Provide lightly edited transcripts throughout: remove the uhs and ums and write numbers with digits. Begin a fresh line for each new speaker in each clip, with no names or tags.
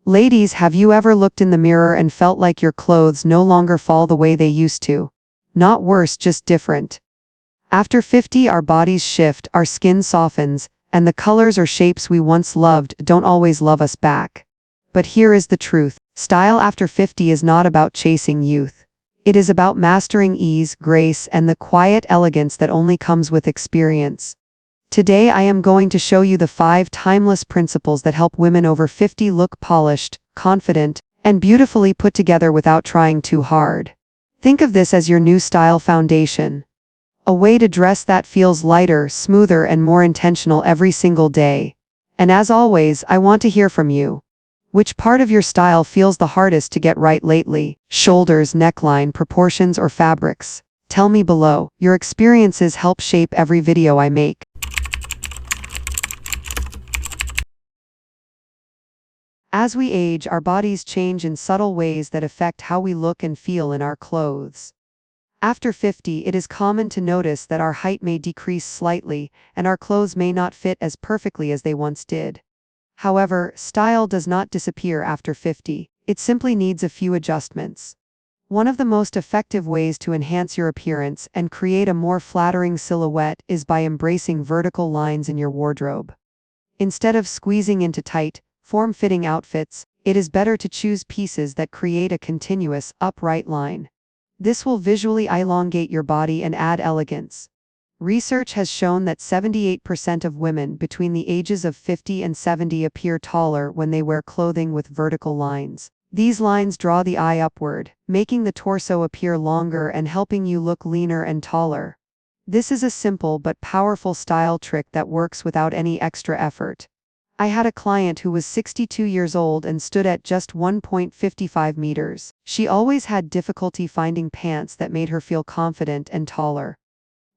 Ladies, have you ever looked in the mirror and felt like your clothes no longer fall the way they used to? Not worse, just different. After 50, our bodies shift, our skin softens, and the colors or shapes we once loved don't always love us back. But here is the truth. Style after 50 is not about chasing youth. It is about mastering ease, grace, and the quiet elegance that only comes with experience. Today I am going to show you the 5 timeless principles that help women over 50 look polished, confident, and beautifully put together without trying too hard. Think of this as your new style foundation. A way to dress that feels lighter, smoother, and more intentional every single day. And as always, I want to hear from you. Which part of your style feels the hardest to get right lately? Shoulders, neckline, proportions, or fabrics? Tell me below. Your experiences help shape every video I make. As we age, our bodies change in subtle ways that affect how we look and feel in our clothes. After 50, it is common to notice that our height may decrease slightly, and our clothes may not fit as perfectly as they once did. However, style does not disappear after 50, it simply needs a few adjustments. One of the most effective ways to enhance your appearance and create a more flattering silhouette is by embracing vertical lines in your wardrobe. Instead of squeezing into tight, form-fitting outfits, it is better to choose pieces that create a continuous, upright line. This will visually elongate your body and add elegance. Research has shown that 78% of women between the ages of 50 and 70 appear taller when they wear clothing with vertical lines. These lines draw the eye upward, making the torso appear longer and helping you look leaner and taller. This is a simple but powerful style trick that works without any extra effort. I had a client who was 62 years old and stood at just 1.55 meters. She always had difficulty finding pants that made her feel confident and taller.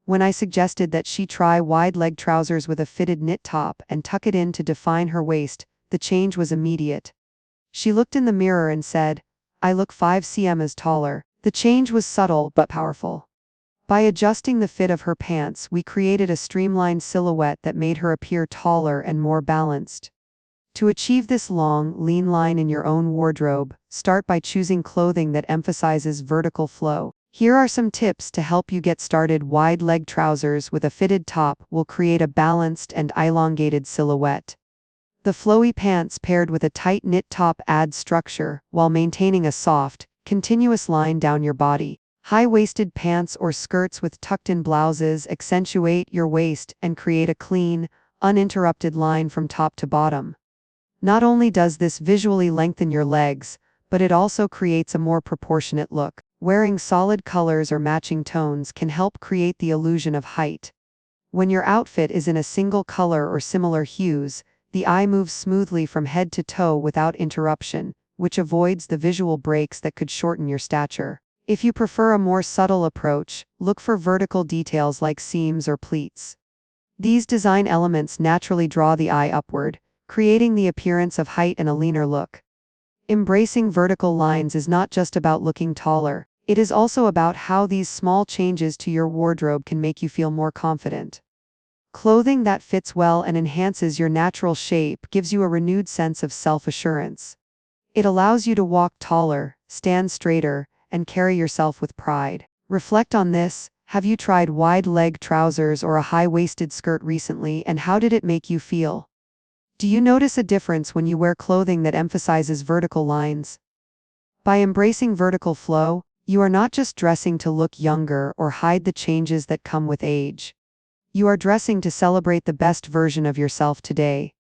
When I suggested that she try wide-leg trousers with a fitted knit top and tuck it in to define her waist, the change was immediate. She looked in the mirror and said, "I look 5 cms taller." The change was subtle but powerful. By adjusting the fit of her pants, we created a streamlined silhouette that made her appear taller and more balanced. To achieve this long, lean line in your own wardrobe, start by choosing clothing that emphasizes vertical flow. Here are some tips to help you get started. Wide-leg trousers with a fitted top will create a balanced and elongated silhouette. The flowy pants paired with a tight knit top add structure, while maintaining a soft, continuous line down your body. High-waisted pants or skirts with tucked-in blouses accentuate your waist and create a clean, uninterrupted line from top to bottom. Not only does this visually lengthen your legs, but it also creates a more proportionate look. Wearing solid colors or matching tones can help create the illusion of height. When your outfit is in a single color or similar hues, the eye moves smoothly from head to toe without interruption, which avoids the visual breaks that could shorten your stature. If you prefer a more subtle approach, look for vertical details like seams or pleats. These design elements naturally draw the eye upward, creating the appearance of height and a leaner look. Embracing vertical lines is not just about looking taller, it is also about how these small changes to your wardrobe can make you feel more confident. Clothing that fits well and enhances your natural shape gives you a renewed sense of self-assurance. It allows you to walk taller, stand straighter, and carry yourself with pride. Reflect on this. Have you tried wide-leg trousers or a high-waisted skirt recently, and how did it make you feel? Do you notice a difference when you wear clothing that emphasizes vertical lines? By embracing vertical flow, you are not just dressing to look younger or hide the changes that come with age. You are dressing to celebrate the best version of yourself today.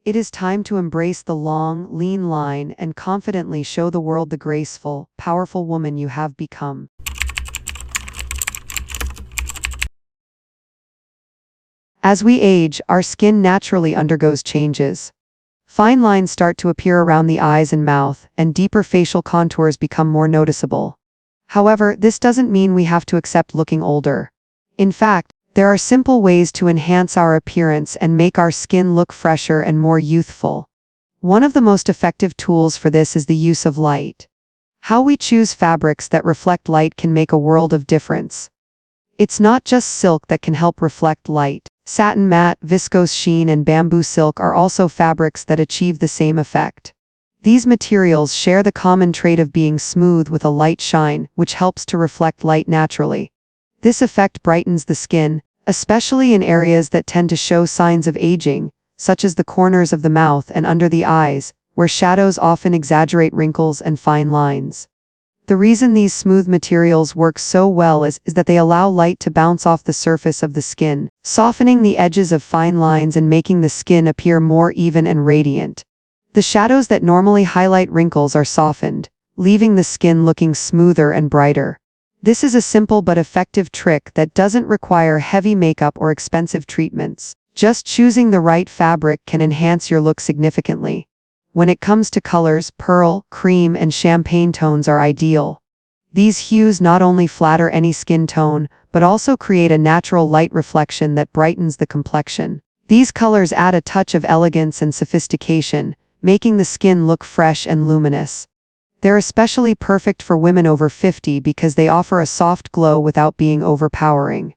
It is time to embrace the long, lean line and confidently show the world the graceful, powerful woman you have become. As we age, our skin naturally undergoes changes. Fine lines start to appear around the eyes and mouth, and deeper facial contours become more noticeable. However, this doesn't mean we have to accept looking older. In fact, there are simple ways to enhance our appearance and make our skin look fresher and more youthful. One of the most effective tools for this is the use of light. How we choose fabrics that reflect light can make a world of difference. It's not just silk that can help reflect light. Satin, matte, viscose, sheen, and bamboo silk are also fabrics that achieve the same effect. These materials share the common trait of being smooth with a light shine, which helps to reflect light naturally. This effect brightens the skin, especially in areas that tend to show signs of aging, such as the corners of the mouth and under the eyes, where shadows often exaggerate wrinkles and fine lines. The reason these smooth materials work so well is that they allow light to bounce off the surface of the skin, softening the edges of fine lines and making the skin appear more even and radiant. The shadows that normally highlight wrinkles are softened, leaving the skin looking smoother and brighter. This is a simple but effective trick that doesn't require heavy makeup or expensive treatments. Just choosing the right fabric can enhance your look significantly. When it comes to colors, pearl, cream, and champagne tones are ideal. These hues not only flatter any skin tone, but also create a natural light reflection that brightens the complexion. These colors add a touch of elegance and sophistication, making the skin look fresh and luminous. They're especially perfect for women over 50 because they offer a soft glow without being overpowering.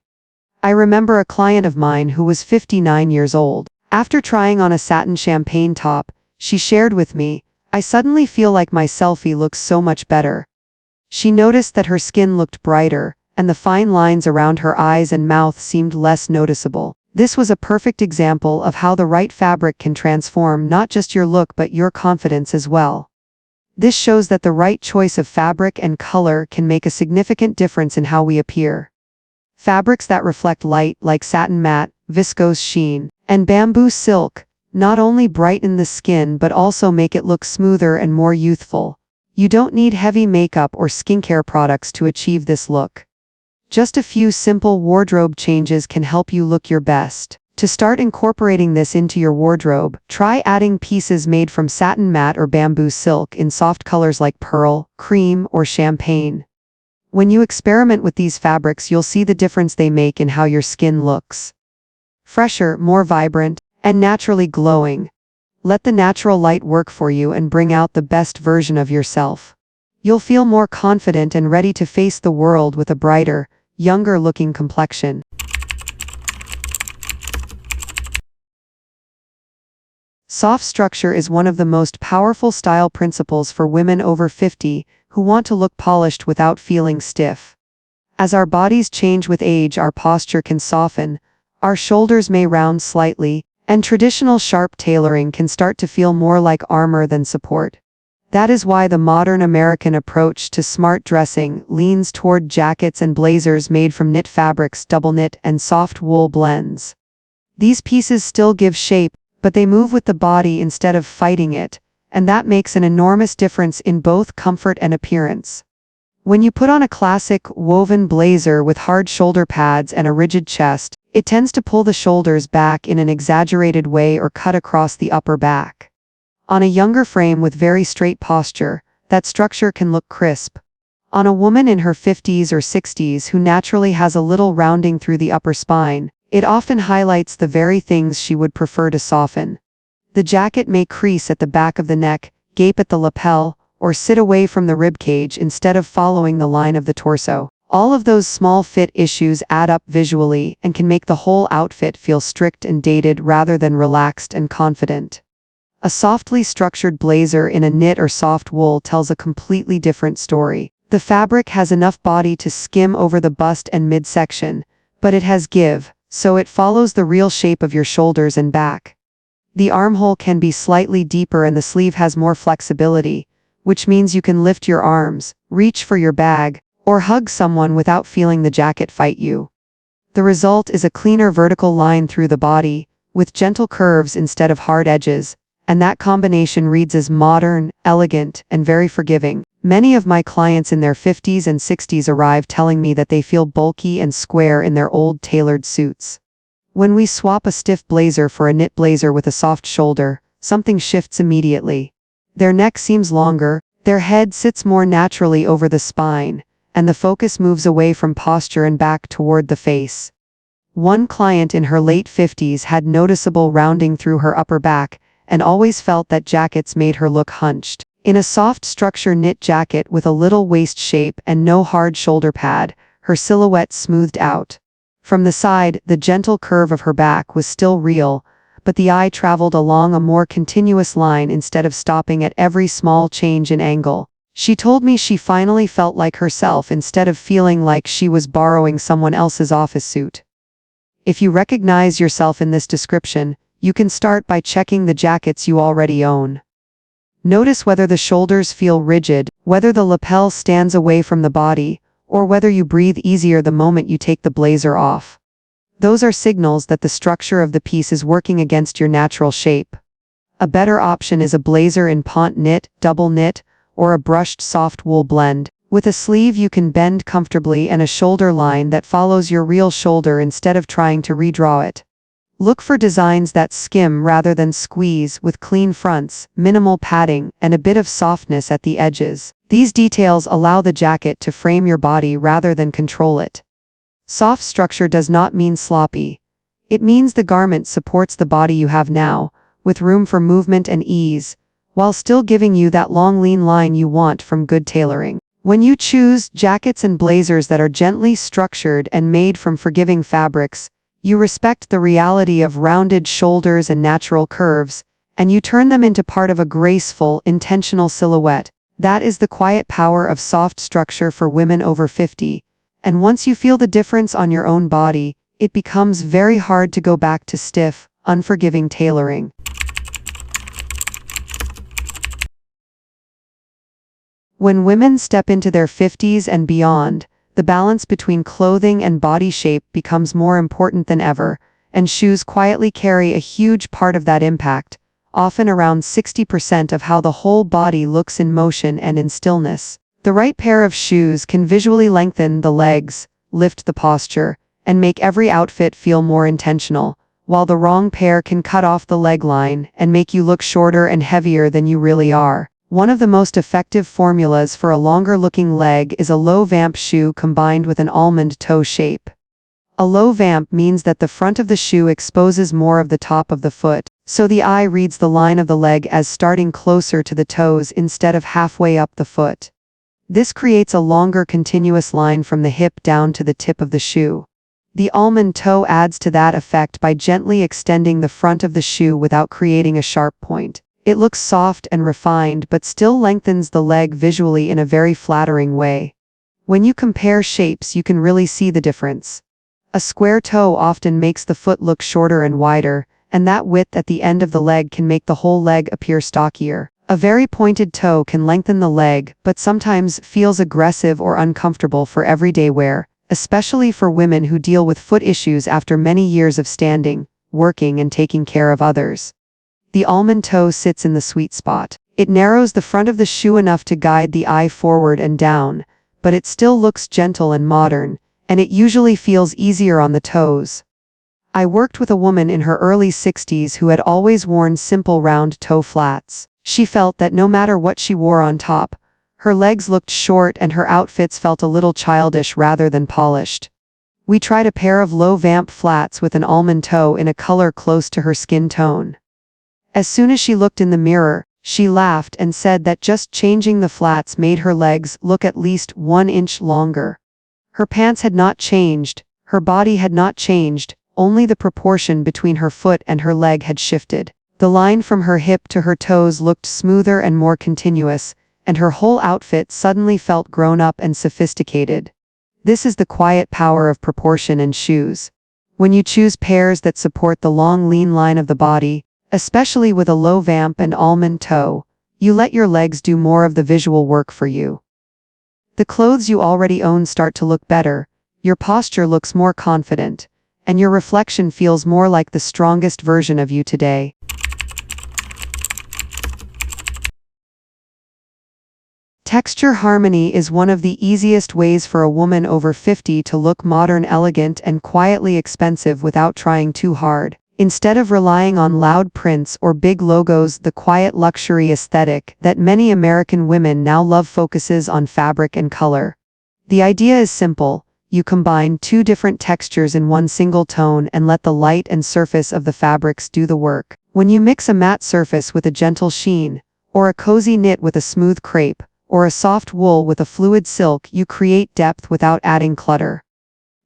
I remember a client of mine who was 59 years old. After trying on a satin champagne top, she shared with me, "I suddenly feel like my selfie looks so much better." She noticed that her skin looked brighter, and the fine lines around her eyes and mouth seemed less noticeable. This was a perfect example of how the right fabric can transform not just your look but your confidence as well. This shows that the right choice of fabric and color can make a significant difference in how we appear. Fabrics that reflect light, like satin matte, viscose sheen, and bamboo silk, not only brighten the skin but also make it look smoother and more youthful. You don't need heavy makeup or skincare products to achieve this look. Just a few simple wardrobe changes can help you look your best. To start incorporating this into your wardrobe, try adding pieces made from satin matte or bamboo silk in soft colors like pearl, cream, or champagne. When you experiment with these fabrics, you'll see the difference they make in how your skin looks. Fresher, more vibrant, and naturally glowing. Let the natural light work for you and bring out the best version of yourself. You'll feel more confident and ready to face the world with a brighter, younger-looking complexion. Soft structure is one of the most powerful style principles for women over 50 who want to look polished without feeling stiff. As our bodies change with age, our posture can soften, our shoulders may round slightly, and traditional sharp tailoring can start to feel more like armor than support. That is why the modern American approach to smart dressing leans toward jackets and blazers made from knit fabrics, double knit, and soft wool blends. These pieces still give shape, but they move with the body instead of fighting it, and that makes an enormous difference in both comfort and appearance. When you put on a classic woven blazer with hard shoulder pads and a rigid chest, it tends to pull the shoulders back in an exaggerated way or cut across the upper back. On a younger frame with very straight posture, that structure can look crisp. On a woman in her 50s or 60s who naturally has a little rounding through the upper spine, it often highlights the very things she would prefer to soften. The jacket may crease at the back of the neck, gape at the lapel, or sit away from the ribcage instead of following the line of the torso. All of those small fit issues add up visually and can make the whole outfit feel strict and dated rather than relaxed and confident. A softly structured blazer in a knit or soft wool tells a completely different story. The fabric has enough body to skim over the bust and midsection, but it has give, so it follows the real shape of your shoulders and back. The armhole can be slightly deeper and the sleeve has more flexibility, which means you can lift your arms, reach for your bag, or hug someone without feeling the jacket fight you. The result is a cleaner vertical line through the body, with gentle curves instead of hard edges, and that combination reads as modern, elegant, and very forgiving. Many of my clients in their 50s and 60s arrive telling me that they feel bulky and square in their old tailored suits. When we swap a stiff blazer for a knit blazer with a soft shoulder, something shifts immediately. Their neck seems longer, their head sits more naturally over the spine, and the focus moves away from posture and back toward the face. One client in her late 50s had noticeable rounding through her upper back, and always felt that jackets made her look hunched. In a soft structure knit jacket with a little waist shape and no hard shoulder pad, her silhouette smoothed out. From the side, the gentle curve of her back was still real, but the eye traveled along a more continuous line instead of stopping at every small change in angle. She told me she finally felt like herself instead of feeling like she was borrowing someone else's office suit. If you recognize yourself in this description, you can start by checking the jackets you already own. Notice whether the shoulders feel rigid, whether the lapel stands away from the body, or whether you breathe easier the moment you take the blazer off. Those are signals that the structure of the piece is working against your natural shape. A better option is a blazer in pont knit, double knit, or a brushed soft wool blend, with a sleeve you can bend comfortably and a shoulder line that follows your real shoulder instead of trying to redraw it. Look for designs that skim rather than squeeze, with clean fronts, minimal padding, and a bit of softness at the edges. These details allow the jacket to frame your body rather than control it. Soft structure does not mean sloppy. It means the garment supports the body you have now, with room for movement and ease, while still giving you that long lean line you want from good tailoring. When you choose jackets and blazers that are gently structured and made from forgiving fabrics, you respect the reality of rounded shoulders and natural curves, and you turn them into part of a graceful, intentional silhouette. That is the quiet power of soft structure for women over 50, and once you feel the difference on your own body, it becomes very hard to go back to stiff, unforgiving tailoring. When women step into their 50s and beyond, the balance between clothing and body shape becomes more important than ever, and shoes quietly carry a huge part of that impact, often around 60% of how the whole body looks in motion and in stillness. The right pair of shoes can visually lengthen the legs, lift the posture, and make every outfit feel more intentional, while the wrong pair can cut off the leg line and make you look shorter and heavier than you really are. One of the most effective formulas for a longer-looking leg is a low vamp shoe combined with an almond toe shape. A low vamp means that the front of the shoe exposes more of the top of the foot, so the eye reads the line of the leg as starting closer to the toes instead of halfway up the foot. This creates a longer continuous line from the hip down to the tip of the shoe. The almond toe adds to that effect by gently extending the front of the shoe without creating a sharp point. It looks soft and refined but still lengthens the leg visually in a very flattering way. When you compare shapes, you can really see the difference. A square toe often makes the foot look shorter and wider, and that width at the end of the leg can make the whole leg appear stockier. A very pointed toe can lengthen the leg, but sometimes feels aggressive or uncomfortable for everyday wear, especially for women who deal with foot issues after many years of standing, working, and taking care of others. The almond toe sits in the sweet spot. It narrows the front of the shoe enough to guide the eye forward and down, but it still looks gentle and modern, and it usually feels easier on the toes. I worked with a woman in her early 60s who had always worn simple round toe flats. She felt that no matter what she wore on top, her legs looked short and her outfits felt a little childish rather than polished. We tried a pair of low vamp flats with an almond toe in a color close to her skin tone. As soon as she looked in the mirror, she laughed and said that just changing the flats made her legs look at least 1 inch longer. Her pants had not changed, her body had not changed, only the proportion between her foot and her leg had shifted. The line from her hip to her toes looked smoother and more continuous, and her whole outfit suddenly felt grown up and sophisticated. This is the quiet power of proportion in shoes. When you choose pairs that support the long lean line of the body, especially with a low vamp and almond toe, you let your legs do more of the visual work for you. The clothes you already own start to look better, your posture looks more confident, and your reflection feels more like the strongest version of you today. Texture harmony is one of the easiest ways for a woman over 50 to look modern, elegant, and quietly expensive without trying too hard. Instead of relying on loud prints or big logos, the quiet luxury aesthetic that many American women now love focuses on fabric and color. The idea is simple. You combine 2 different textures in one single tone and let the light and surface of the fabrics do the work. When you mix a matte surface with a gentle sheen, or a cozy knit with a smooth crepe, or a soft wool with a fluid silk, you create depth without adding clutter.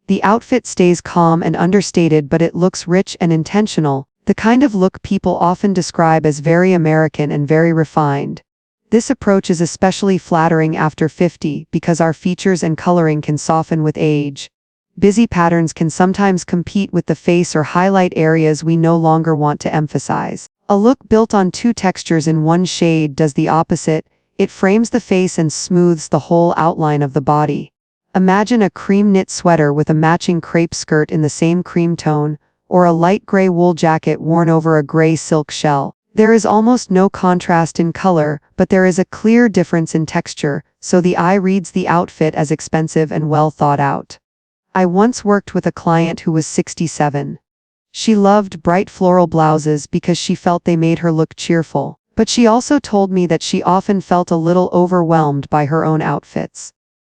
The outfit stays calm and understated, but it looks rich and intentional. The kind of look people often describe as very American and very refined. This approach is especially flattering after 50 because our features and coloring can soften with age. Busy patterns can sometimes compete with the face or highlight areas we no longer want to emphasize. A look built on two textures in one shade does the opposite. It frames the face and smooths the whole outline of the body. Imagine a cream knit sweater with a matching crepe skirt in the same cream tone, or a light gray wool jacket worn over a gray silk shell. There is almost no contrast in color, but there is a clear difference in texture, so the eye reads the outfit as expensive and well thought out. I once worked with a client who was 67. She loved bright floral blouses because she felt they made her look cheerful, but she also told me that she often felt a little overwhelmed by her own outfits.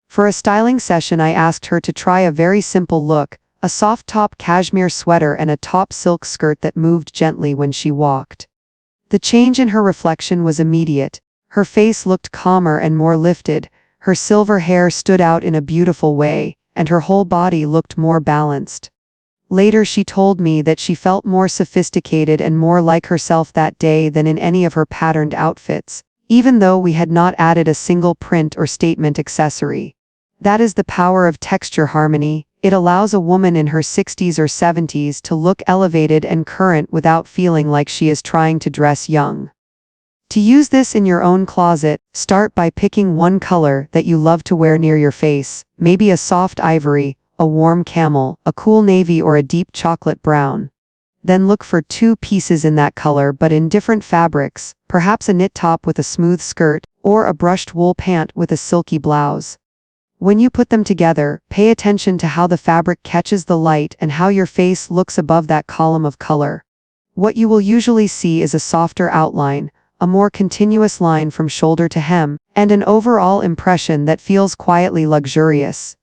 For a styling session, I asked her to try a very simple look: a soft top cashmere sweater and a top silk skirt that moved gently when she walked. The change in her reflection was immediate. Her face looked calmer and more lifted, her silver hair stood out in a beautiful way, and her whole body looked more balanced. Later she told me that she felt more sophisticated and more like herself that day than in any of her patterned outfits, even though we had not added a single print or statement accessory. That is the power of texture harmony. It allows a woman in her 60s or 70s to look elevated and current without feeling like she is trying to dress young. To use this in your own closet, start by picking one color that you love to wear near your face, maybe a soft ivory, a warm camel, a cool navy, or a deep chocolate brown. Then look for two pieces in that color but in different fabrics, perhaps a knit top with a smooth skirt, or a brushed wool pant with a silky blouse. When you put them together, pay attention to how the fabric catches the light and how your face looks above that column of color. What you will usually see is a softer outline, a more continuous line from shoulder to hem, and an overall impression that feels quietly luxurious.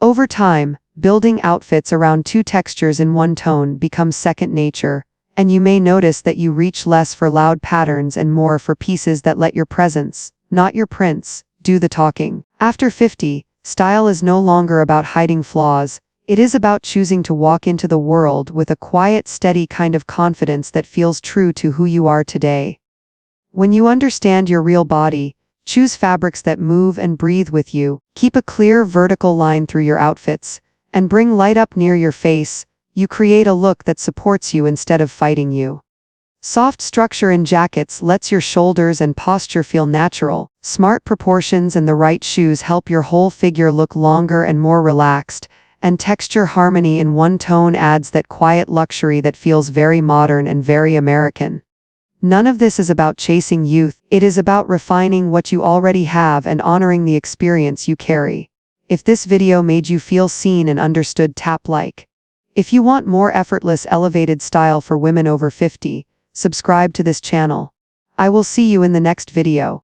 Over time, building outfits around two textures in one tone becomes second nature, and you may notice that you reach less for loud patterns and more for pieces that let your presence, not your prints, do the talking. After 50, style is no longer about hiding flaws. It is about choosing to walk into the world with a quiet, steady kind of confidence that feels true to who you are today. When you understand your real body, choose fabrics that move and breathe with you, keep a clear vertical line through your outfits, and bring light up near your face, you create a look that supports you instead of fighting you. Soft structure in jackets lets your shoulders and posture feel natural. Smart proportions and the right shoes help your whole figure look longer and more relaxed, and texture harmony in one tone adds that quiet luxury that feels very modern and very American. None of this is about chasing youth, it is about refining what you already have and honoring the experience you carry. If this video made you feel seen and understood, tap like. If you want more effortless elevated style for women over 50, subscribe to this channel. I will see you in the next video.